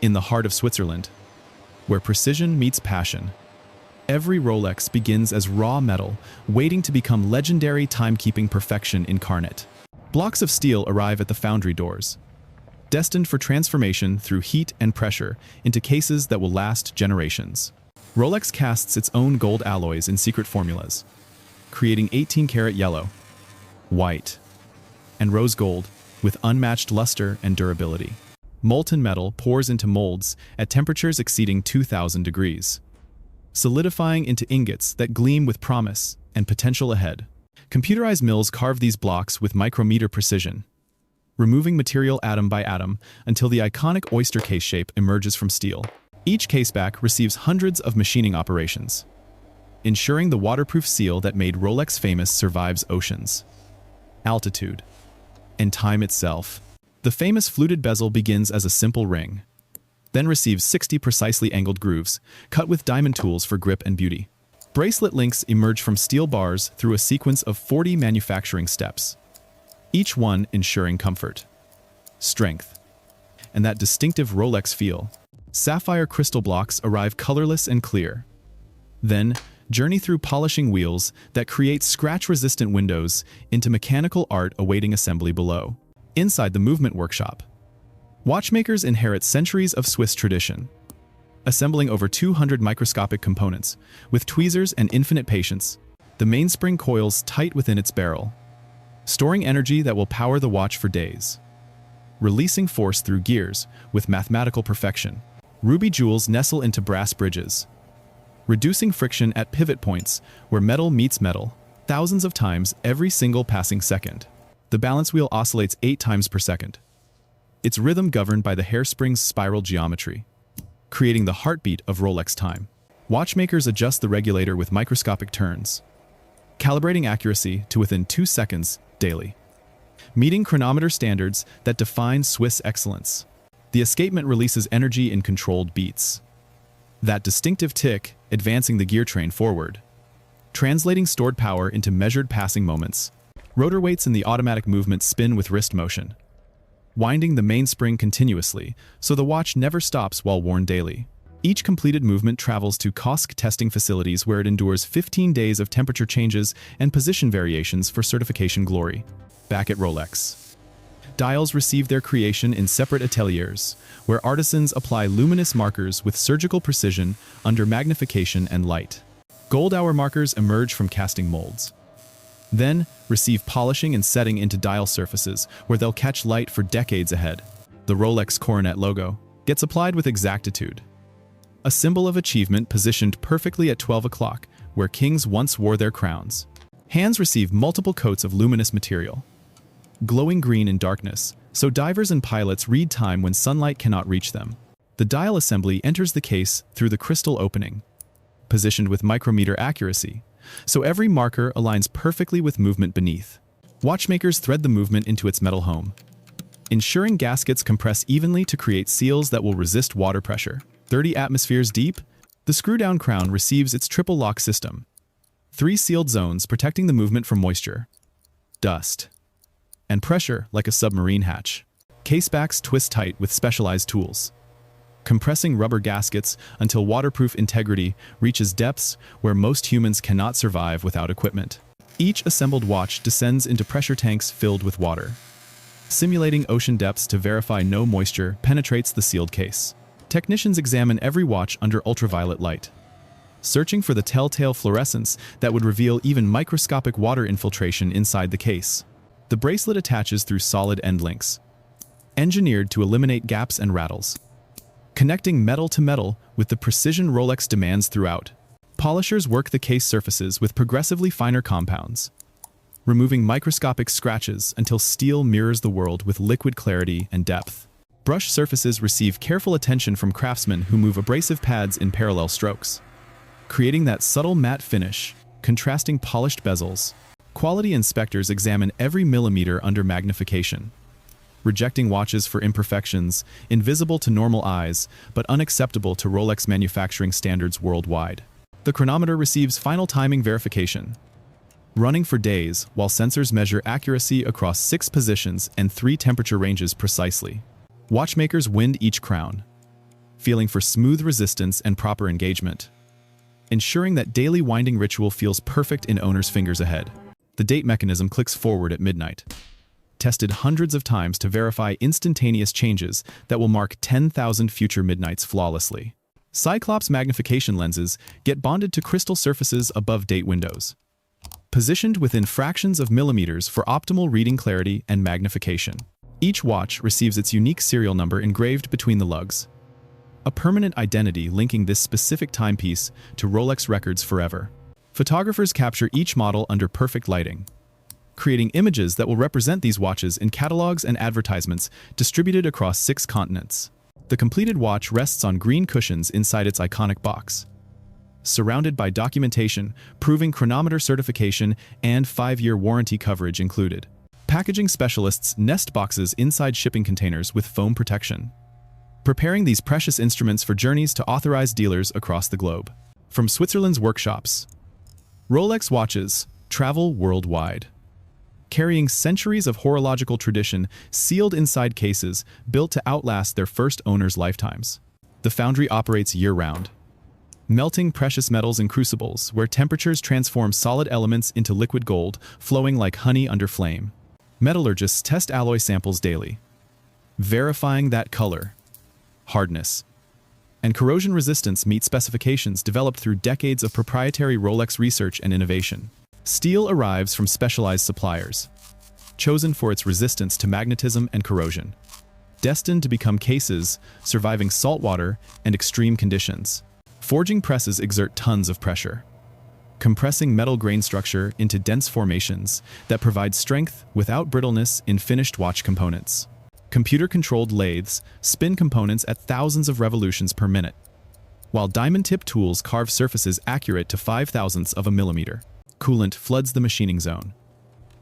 In the heart of Switzerland, where precision meets passion, every Rolex begins as raw metal, waiting to become legendary timekeeping perfection incarnate. Blocks of steel arrive at the foundry doors, destined for transformation through heat and pressure into cases that will last generations. Rolex casts its own gold alloys in secret formulas, creating 18-karat yellow, white, and rose gold with unmatched luster and durability. Molten metal pours into molds at temperatures exceeding 2,000 degrees, solidifying into ingots that gleam with promise and potential ahead. Computerized mills carve these blocks with micrometer precision, removing material atom by atom until the iconic oyster case shape emerges from steel. Each caseback receives hundreds of machining operations, ensuring the waterproof seal that made Rolex famous survives oceans, altitude, and time itself. The famous fluted bezel begins as a simple ring, then receives 60 precisely angled grooves, cut with diamond tools for grip and beauty. Bracelet links emerge from steel bars through a sequence of 40 manufacturing steps, each one ensuring comfort, strength, and that distinctive Rolex feel. Sapphire crystal blocks arrive colorless and clear, then journey through polishing wheels that create scratch-resistant windows into mechanical art awaiting assembly below. Inside the movement workshop, watchmakers inherit centuries of Swiss tradition, assembling over 200 microscopic components. With tweezers and infinite patience, the mainspring coils tight within its barrel, storing energy that will power the watch for days. Releasing force through gears with mathematical perfection, ruby jewels nestle into brass bridges, reducing friction at pivot points where metal meets metal, thousands of times every single passing second. The balance wheel oscillates 8 times per second, its rhythm governed by the hairspring's spiral geometry, creating the heartbeat of Rolex time. Watchmakers adjust the regulator with microscopic turns, calibrating accuracy to within 2 seconds daily, meeting chronometer standards that define Swiss excellence. The escapement releases energy in controlled beats, that distinctive tick advancing the gear train forward, translating stored power into measured passing moments. Rotor weights in the automatic movement spin with wrist motion, winding the mainspring continuously so the watch never stops while worn daily. Each completed movement travels to COSC testing facilities where it endures 15 days of temperature changes and position variations for certification glory. Back at Rolex, dials receive their creation in separate ateliers, where artisans apply luminous markers with surgical precision under magnification and light. Gold hour markers emerge from casting molds, then receive polishing and setting into dial surfaces where they'll catch light for decades ahead. The Rolex coronet logo gets applied with exactitude, a symbol of achievement positioned perfectly at 12 o'clock, where kings once wore their crowns. Hands receive multiple coats of luminous material, glowing green in darkness, so divers and pilots read time when sunlight cannot reach them. The dial assembly enters the case through the crystal opening, positioned with micrometer accuracy, so every marker aligns perfectly with movement beneath. Watchmakers thread the movement into its metal home, ensuring gaskets compress evenly to create seals that will resist water pressure. 30 atmospheres deep, the screw-down crown receives its triple lock system, 3 sealed zones protecting the movement from moisture, dust, and pressure like a submarine hatch. Casebacks twist tight with specialized tools, compressing rubber gaskets until waterproof integrity reaches depths where most humans cannot survive without equipment. Each assembled watch descends into pressure tanks filled with water, simulating ocean depths to verify no moisture penetrates the sealed case. Technicians examine every watch under ultraviolet light, searching for the telltale fluorescence that would reveal even microscopic water infiltration inside the case. The bracelet attaches through solid end links, engineered to eliminate gaps and rattles, connecting metal to metal with the precision Rolex demands throughout. Polishers work the case surfaces with progressively finer compounds, removing microscopic scratches until steel mirrors the world with liquid clarity and depth. Brush surfaces receive careful attention from craftsmen who move abrasive pads in parallel strokes, creating that subtle matte finish, contrasting polished bezels. Quality inspectors examine every millimeter under magnification, rejecting watches for imperfections invisible to normal eyes but unacceptable to Rolex manufacturing standards worldwide. The chronometer receives final timing verification, running for days while sensors measure accuracy across 6 positions and 3 temperature ranges precisely. Watchmakers wind each crown, feeling for smooth resistance and proper engagement, ensuring that daily winding ritual feels perfect in owner's fingers ahead. The date mechanism clicks forward at midnight, tested hundreds of times to verify instantaneous changes that will mark 10,000 future midnights flawlessly. Cyclops magnification lenses get bonded to crystal surfaces above date windows, positioned within fractions of millimeters for optimal reading clarity and magnification. Each watch receives its unique serial number engraved between the lugs, a permanent identity linking this specific timepiece to Rolex records forever. Photographers capture each model under perfect lighting, creating images that will represent these watches in catalogs and advertisements distributed across 6 continents. The completed watch rests on green cushions inside its iconic box, surrounded by documentation proving chronometer certification and 5-year warranty coverage included. Packaging specialists nest boxes inside shipping containers with foam protection, preparing these precious instruments for journeys to authorized dealers across the globe. From Switzerland's workshops, Rolex watches travel worldwide, carrying centuries of horological tradition sealed inside cases built to outlast their first owners' lifetimes. The foundry operates year-round, melting precious metals in crucibles where temperatures transform solid elements into liquid gold flowing like honey under flame. Metallurgists test alloy samples daily, verifying that color, hardness, and corrosion resistance meet specifications developed through decades of proprietary Rolex research and innovation. Steel arrives from specialized suppliers, chosen for its resistance to magnetism and corrosion, destined to become cases surviving saltwater and extreme conditions. Forging presses exert tons of pressure, compressing metal grain structure into dense formations that provide strength without brittleness in finished watch components. Computer-controlled lathes spin components at thousands of revolutions per minute, while diamond-tipped tools carve surfaces accurate to 5/1000ths of a millimeter. Coolant floods the machining zone,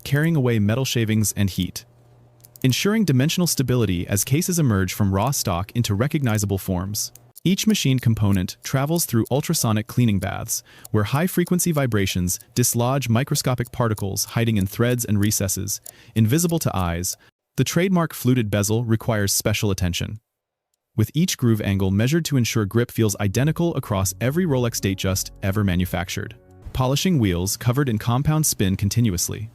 carrying away metal shavings and heat, ensuring dimensional stability as cases emerge from raw stock into recognizable forms. Each machined component travels through ultrasonic cleaning baths, where high-frequency vibrations dislodge microscopic particles hiding in threads and recesses, invisible to eyes. The trademark fluted bezel requires special attention, with each groove angle measured to ensure grip feels identical across every Rolex Datejust ever manufactured. Polishing wheels covered in compound spin continuously,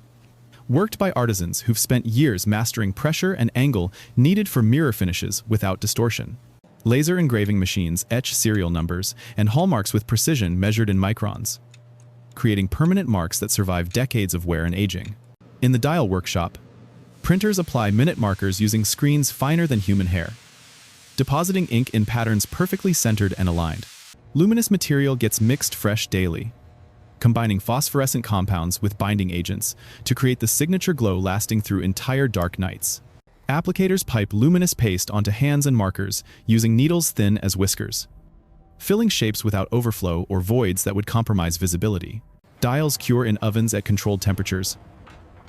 worked by artisans who've spent years mastering pressure and angle needed for mirror finishes without distortion. Laser engraving machines etch serial numbers and hallmarks with precision measured in microns, creating permanent marks that survive decades of wear and aging. In the dial workshop, printers apply minute markers using screens finer than human hair, depositing ink in patterns perfectly centered and aligned. Luminous material gets mixed fresh daily, combining phosphorescent compounds with binding agents to create the signature glow lasting through entire dark nights. Applicators pipe luminous paste onto hands and markers using needles thin as whiskers, filling shapes without overflow or voids that would compromise visibility. Dials cure in ovens at controlled temperatures,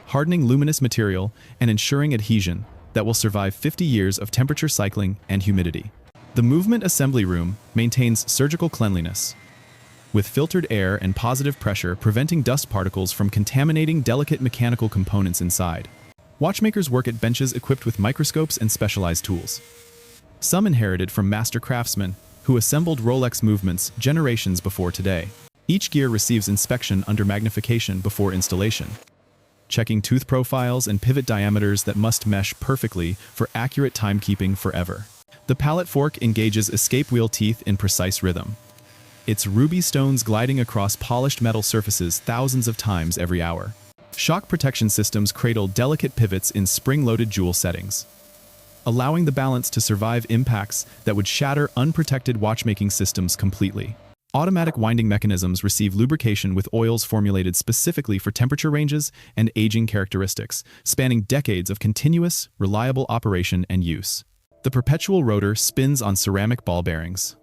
hardening luminous material and ensuring adhesion that will survive 50 years of temperature cycling and humidity. The movement assembly room maintains surgical cleanliness, with filtered air and positive pressure preventing dust particles from contaminating delicate mechanical components inside. Watchmakers work at benches equipped with microscopes and specialized tools, some inherited from master craftsmen who assembled Rolex movements generations before today. Each gear receives inspection under magnification before installation, checking tooth profiles and pivot diameters that must mesh perfectly for accurate timekeeping forever. The pallet fork engages escape wheel teeth in precise rhythm, its ruby stones gliding across polished metal surfaces thousands of times every hour. Shock protection systems cradle delicate pivots in spring-loaded jewel settings, allowing the balance to survive impacts that would shatter unprotected watchmaking systems completely. Automatic winding mechanisms receive lubrication with oils formulated specifically for temperature ranges and aging characteristics, spanning decades of continuous, reliable operation and use. The perpetual rotor spins on ceramic ball bearings,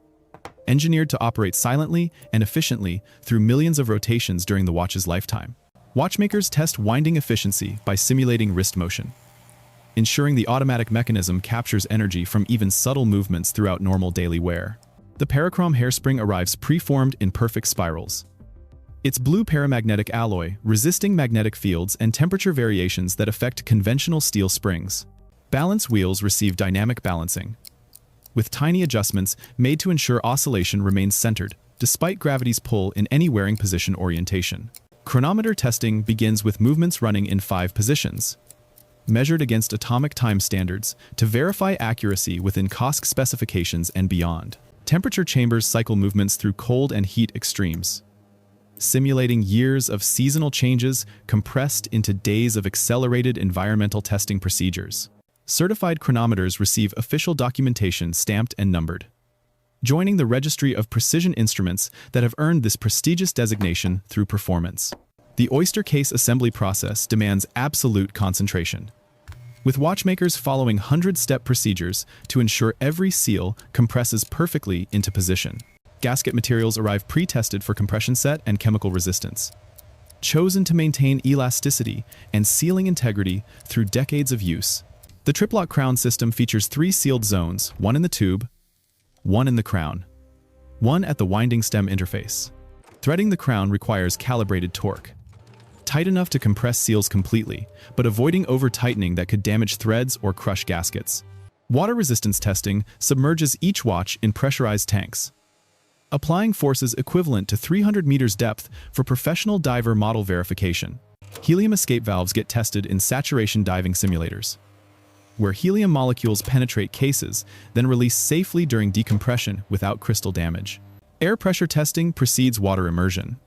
engineered to operate silently and efficiently through millions of rotations during the watch's lifetime. Watchmakers test winding efficiency by simulating wrist motion, ensuring the automatic mechanism captures energy from even subtle movements throughout normal daily wear. The parachrome hairspring arrives preformed in perfect spirals, its blue paramagnetic alloy resisting magnetic fields and temperature variations that affect conventional steel springs. Balance wheels receive dynamic balancing, with tiny adjustments made to ensure oscillation remains centered, despite gravity's pull in any wearing position orientation. Chronometer testing begins with movements running in 5 positions, measured against atomic time standards to verify accuracy within COSC specifications and beyond. Temperature chambers cycle movements through cold and heat extremes, simulating years of seasonal changes compressed into days of accelerated environmental testing procedures. Certified chronometers receive official documentation stamped and numbered, joining the registry of precision instruments that have earned this prestigious designation through performance. The oyster case assembly process demands absolute concentration, with watchmakers following 100-step procedures to ensure every seal compresses perfectly into position. Gasket materials arrive pre-tested for compression set and chemical resistance, chosen to maintain elasticity and sealing integrity through decades of use. The triplock crown system features 3 sealed zones, 1 in the tube, 1 in the crown, 1 at the winding stem interface. Threading the crown requires calibrated torque, tight enough to compress seals completely, but avoiding over-tightening that could damage threads or crush gaskets. Water resistance testing submerges each watch in pressurized tanks, applying forces equivalent to 300 meters depth for professional diver model verification. Helium escape valves get tested in saturation diving simulators, where helium molecules penetrate cases, then release safely during decompression without crystal damage. Air pressure testing precedes water immersion,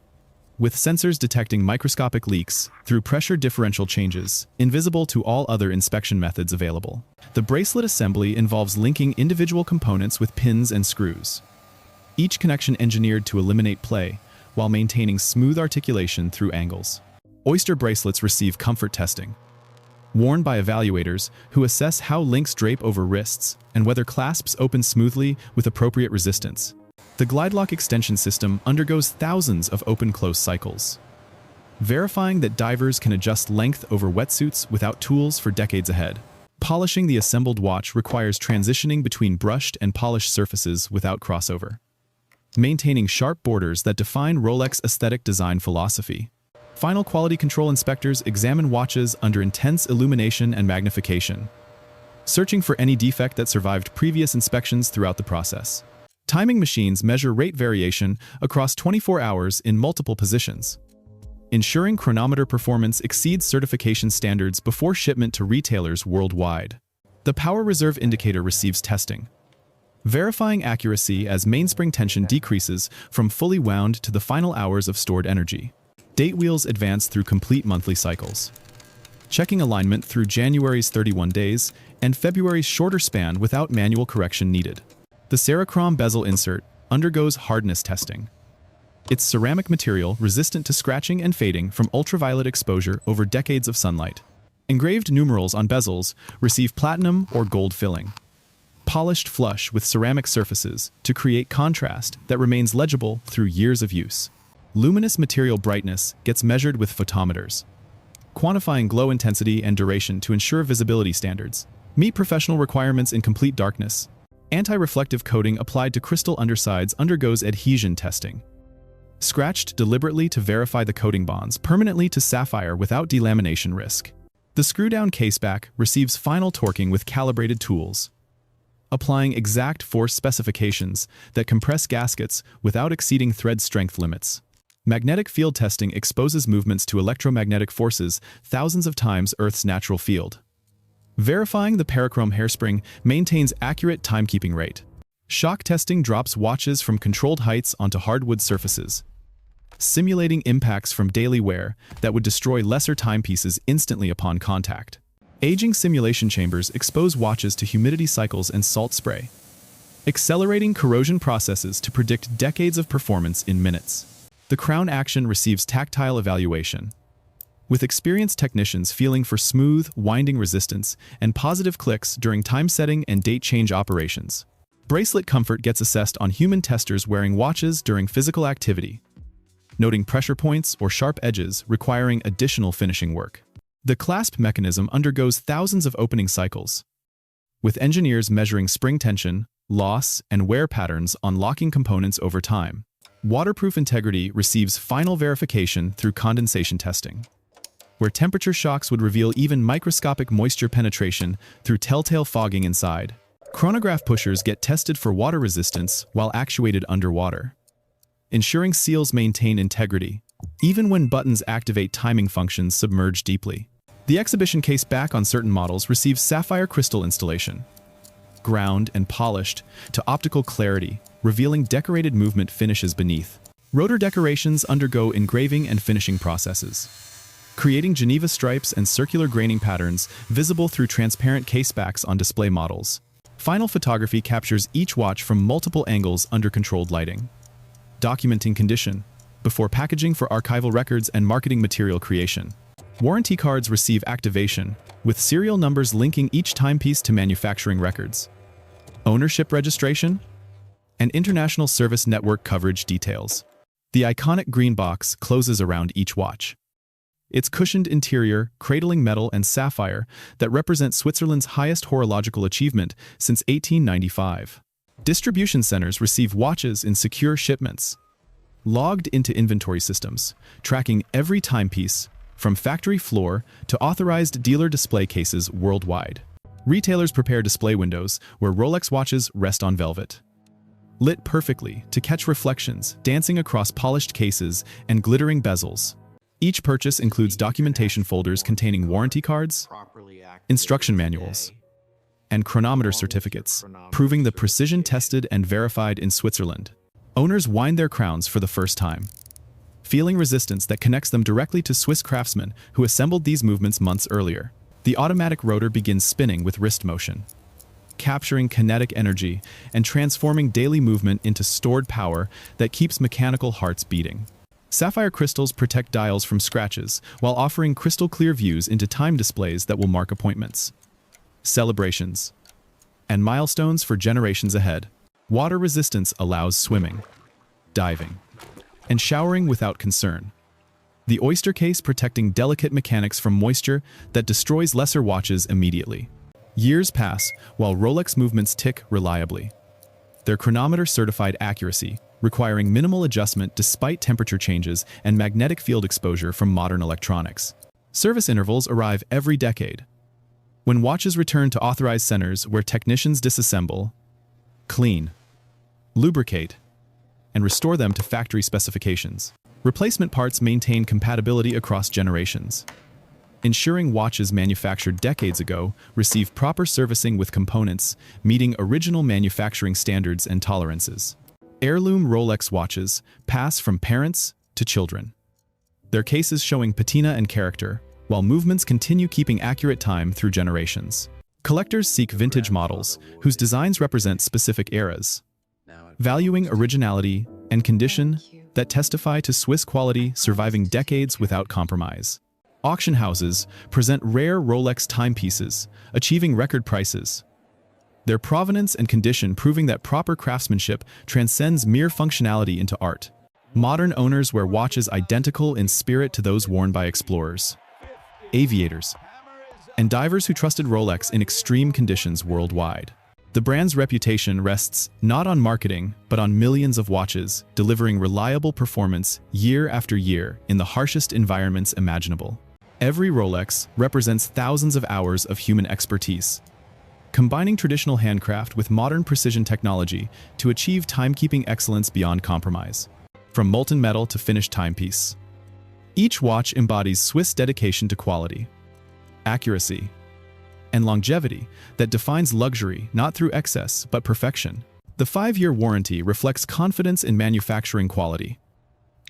with sensors detecting microscopic leaks through pressure differential changes, invisible to all other inspection methods available. The bracelet assembly involves linking individual components with pins and screws, each connection engineered to eliminate play while maintaining smooth articulation through angles. Oyster bracelets receive comfort testing, worn by evaluators who assess how links drape over wrists and whether clasps open smoothly with appropriate resistance. The glide lock extension system undergoes thousands of open-close cycles, verifying that divers can adjust length over wetsuits without tools for decades ahead. Polishing the assembled watch requires transitioning between brushed and polished surfaces without crossover, maintaining sharp borders that define Rolex aesthetic design philosophy. Final quality control inspectors examine watches under intense illumination and magnification, searching for any defect that survived previous inspections throughout the process. Timing machines measure rate variation across 24 hours in multiple positions, ensuring chronometer performance exceeds certification standards before shipment to retailers worldwide. The power reserve indicator receives testing, verifying accuracy as mainspring tension decreases from fully wound to the final hours of stored energy. Date wheels advance through complete monthly cycles, checking alignment through January's 31 days and February's shorter span without manual correction needed. The Cerachrom bezel insert undergoes hardness testing, its ceramic material resistant to scratching and fading from ultraviolet exposure over decades of sunlight. Engraved numerals on bezels receive platinum or gold filling, polished flush with ceramic surfaces to create contrast that remains legible through years of use. Luminous material brightness gets measured with photometers, quantifying glow intensity and duration to ensure visibility standards meet professional requirements in complete darkness. Anti-reflective coating applied to crystal undersides undergoes adhesion testing, scratched deliberately to verify the coating bonds permanently to sapphire without delamination risk. The screw-down caseback receives final torquing with calibrated tools, applying exact force specifications that compress gaskets without exceeding thread strength limits. Magnetic field testing exposes movements to electromagnetic forces thousands of times Earth's natural field, verifying the parachrome hairspring maintains accurate timekeeping rate. Shock testing drops watches from controlled heights onto hardwood surfaces, simulating impacts from daily wear that would destroy lesser timepieces instantly upon contact. Aging simulation chambers expose watches to humidity cycles and salt spray, accelerating corrosion processes to predict decades of performance in minutes. The crown action receives tactile evaluation, with experienced technicians feeling for smooth, winding resistance and positive clicks during time setting and date change operations. Bracelet comfort gets assessed on human testers wearing watches during physical activity, noting pressure points or sharp edges requiring additional finishing work. The clasp mechanism undergoes thousands of opening cycles, with engineers measuring spring tension, loss, and wear patterns on locking components over time. Waterproof integrity receives final verification through condensation testing, where temperature shocks would reveal even microscopic moisture penetration through telltale fogging inside. Chronograph pushers get tested for water resistance while actuated underwater, ensuring seals maintain integrity, even when buttons activate timing functions submerged deeply. The exhibition case back on certain models receives sapphire crystal installation, ground and polished to optical clarity, revealing decorated movement finishes beneath. Rotor decorations undergo engraving and finishing processes, creating Geneva stripes and circular graining patterns visible through transparent casebacks on display models. Final photography captures each watch from multiple angles under controlled lighting, documenting condition before packaging for archival records and marketing material creation. Warranty cards receive activation, with serial numbers linking each timepiece to manufacturing records. Ownership registration and international service network coverage details. The iconic green box closes around each watch. Its cushioned interior, cradling metal and sapphire that represent Switzerland's highest horological achievement since 1895. Distribution centers receive watches in secure shipments, logged into inventory systems, tracking every timepiece from factory floor to authorized dealer display cases worldwide. Retailers prepare display windows where Rolex watches rest on velvet, lit perfectly to catch reflections dancing across polished cases and glittering bezels. Each purchase includes documentation folders containing warranty cards, instruction manuals, and chronometer certificates, proving the precision tested and verified in Switzerland. Owners wind their crowns for the first time, feeling resistance that connects them directly to Swiss craftsmen who assembled these movements months earlier. The automatic rotor begins spinning with wrist motion, capturing kinetic energy and transforming daily movement into stored power that keeps mechanical hearts beating. Sapphire crystals protect dials from scratches while offering crystal-clear views into time displays that will mark appointments, celebrations, and milestones for generations ahead. Water resistance allows swimming, diving, and showering without concern. The oyster case protecting delicate mechanics from moisture that destroys lesser watches immediately. Years pass while Rolex movements tick reliably, their chronometer-certified accuracy requiring minimal adjustment despite temperature changes and magnetic field exposure from modern electronics. Service intervals arrive every decade, when watches return to authorized centers where technicians disassemble, clean, lubricate, and restore them to factory specifications. Replacement parts maintain compatibility across generations, ensuring watches manufactured decades ago receive proper servicing with components meeting original manufacturing standards and tolerances. Heirloom Rolex watches pass from parents to children, their cases showing patina and character, while movements continue keeping accurate time through generations. Collectors seek vintage models whose designs represent specific eras, valuing originality and condition that testify to Swiss quality surviving decades without compromise. Auction houses present rare Rolex timepieces, achieving record prices, their provenance and condition proving that proper craftsmanship transcends mere functionality into art. Modern owners wear watches identical in spirit to those worn by explorers, aviators, and divers who trusted Rolex in extreme conditions worldwide. The brand's reputation rests not on marketing, but on millions of watches, delivering reliable performance year after year in the harshest environments imaginable. Every Rolex represents thousands of hours of human expertise, combining traditional handcraft with modern precision technology to achieve timekeeping excellence beyond compromise. From molten metal to finished timepiece, each watch embodies Swiss dedication to quality, accuracy, and longevity that defines luxury not through excess but perfection. The 5-year warranty reflects confidence in manufacturing quality,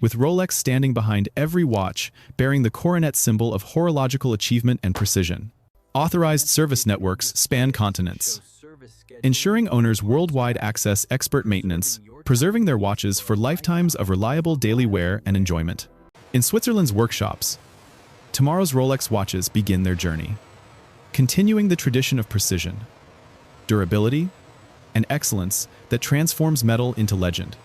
with Rolex standing behind every watch bearing the coronet symbol of horological achievement and precision. Authorized service networks span continents, ensuring owners worldwide access expert maintenance, preserving their watches for lifetimes of reliable daily wear and enjoyment. In Switzerland's workshops, tomorrow's Rolex watches begin their journey, continuing the tradition of precision, durability, and excellence that transforms metal into legend.